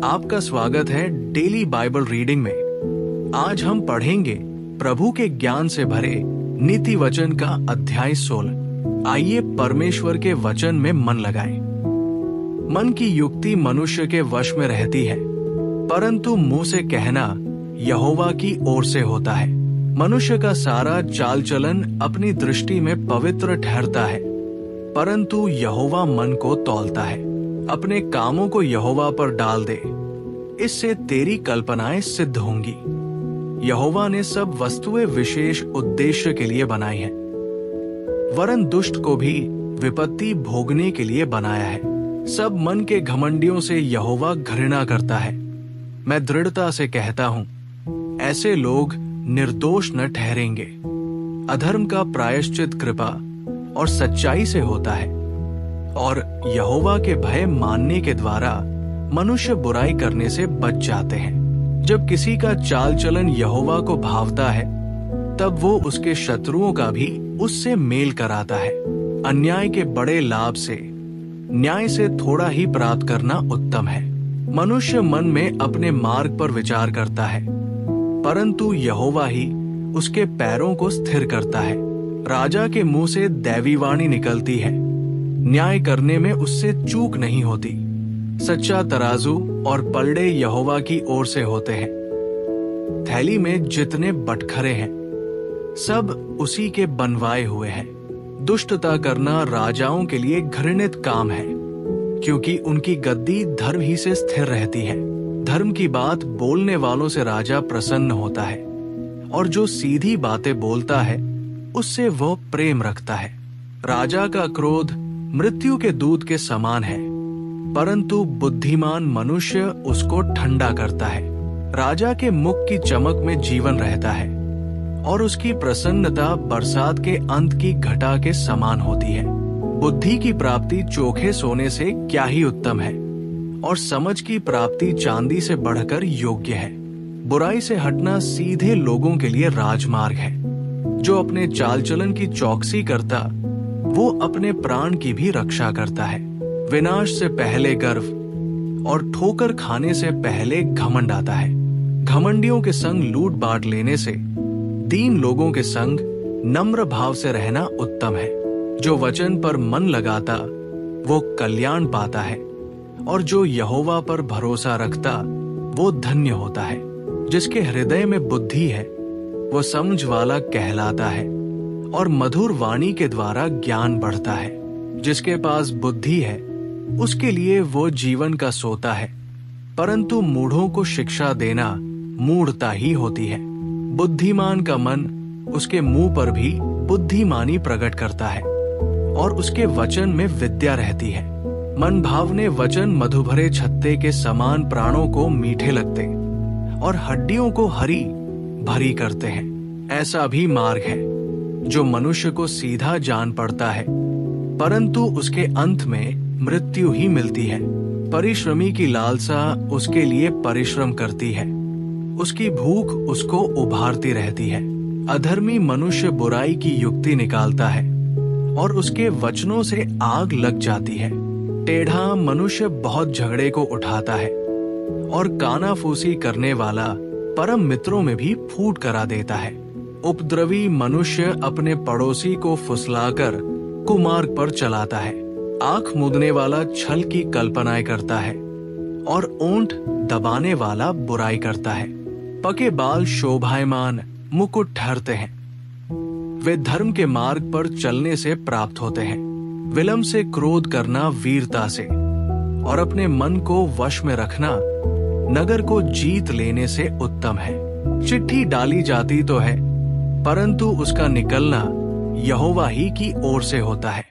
आपका स्वागत है डेली बाइबल रीडिंग में। आज हम पढ़ेंगे प्रभु के ज्ञान से भरे नीति वचन का अध्याय 16। आइए परमेश्वर के वचन में मन लगाएं। मन की युक्ति मनुष्य के वश में रहती है, परंतु मुंह से कहना यहोवा की ओर से होता है। मनुष्य का सारा चाल चलन अपनी दृष्टि में पवित्र ठहरता है, परंतु यहोवा मन को तौलता है। अपने कामों को यहोवा पर डाल दे, इससे तेरी कल्पनाएं सिद्ध होंगी। यहोवा ने सब वस्तुएं विशेष उद्देश्य के लिए बनाई हैं, वरन दुष्ट को भी विपत्ति भोगने के लिए बनाया है। सब मन के घमंडियों से यहोवा घृणा करता है। मैं दृढ़ता से कहता हूं, ऐसे लोग निर्दोष न ठहरेंगे। अधर्म का प्रायश्चित कृपा और सच्चाई से होता है, और यहोवा के भय मानने के द्वारा मनुष्य बुराई करने से बच जाते हैं। जब किसी का चाल चलन यहोवा को भावता है, तब वो उसके शत्रुओं का भी उससे मेल कराता है। अन्याय के बड़े लाभ से न्याय से थोड़ा ही प्राप्त करना उत्तम है। मनुष्य मन में अपने मार्ग पर विचार करता है, परंतु यहोवा ही उसके पैरों को स्थिर करता है। राजा के मुंह से दैवी वाणी निकलती है, न्याय करने में उससे चूक नहीं होती। सच्चा तराजू और पलड़े यहोवा की ओर से होते हैं। थैली में जितने बटखरे हैं, सब उसी के बनवाए हुए हैं। दुष्टता करना राजाओं के लिए घृणित काम है, क्योंकि उनकी गद्दी धर्म ही से स्थिर रहती है। धर्म की बात बोलने वालों से राजा प्रसन्न होता है, और जो सीधी बातें बोलता है उससे वह प्रेम रखता है। राजा का क्रोध मृत्यु के दूत के समान है, परंतु बुद्धिमान मनुष्य उसको ठंडा करता है। राजा के मुख की चमक में जीवन रहता है, और उसकी प्रसन्नता बरसात के अंत की घटा के समान होती है। बुद्धि की प्राप्ति चोखे सोने से क्या ही उत्तम है, और समझ की प्राप्ति चांदी से बढ़कर योग्य है। बुराई से हटना सीधे लोगों के लिए राजमार्ग है। जो अपने चाल चलन की चौकसी करता, वो अपने प्राण की भी रक्षा करता है। विनाश से पहले गर्व और ठोकर खाने से पहले घमंड आता है। घमंडियों के संग लूट बांट लेने से दीन लोगों के संग नम्र भाव से रहना उत्तम है। जो वचन पर मन लगाता वो कल्याण पाता है, और जो यहोवा पर भरोसा रखता वो धन्य होता है। जिसके हृदय में बुद्धि है वो समझ वाला कहलाता है, और मधुर वाणी के द्वारा ज्ञान बढ़ता है। जिसके पास बुद्धि है उसके लिए वो जीवन का सोता है, परंतु मूढ़ों को शिक्षा देना मूढ़ता ही होती है। बुद्धिमान का मन उसके मुंह पर भी बुद्धिमानी प्रकट करता है, और उसके वचन में विद्या रहती है। मन भावने वचन मधुभरे छत्ते के समान प्राणों को मीठे लगते, और हड्डियों को हरी भरी करते हैं। ऐसा भी मार्ग है जो मनुष्य को सीधा जान पड़ता है, परंतु उसके अंत में मृत्यु ही मिलती है। परिश्रमी की लालसा उसके लिए परिश्रम करती है, उसकी भूख उसको उभारती रहती है। अधर्मी मनुष्य बुराई की युक्ति निकालता है, और उसके वचनों से आग लग जाती है। टेढ़ा मनुष्य बहुत झगड़े को उठाता है, और कानाफूसी करने वाला परम मित्रों में भी फूट करा देता है। उपद्रवी मनुष्य अपने पड़ोसी को फुसलाकर कुमार्ग पर चलाता है। आंख मूंदने वाला छल की कल्पनाएं करता है, और ओंठ दबाने वाला बुराई करता है। पके बाल शोभायमान मुकुट ठहरते हैं, वे धर्म के मार्ग पर चलने से प्राप्त होते हैं। विलंब से क्रोध करना वीरता से, और अपने मन को वश में रखना नगर को जीत लेने से उत्तम है। चिट्ठी डाली जाती तो है, परंतु उसका निकलना यहोवा ही की ओर से होता है।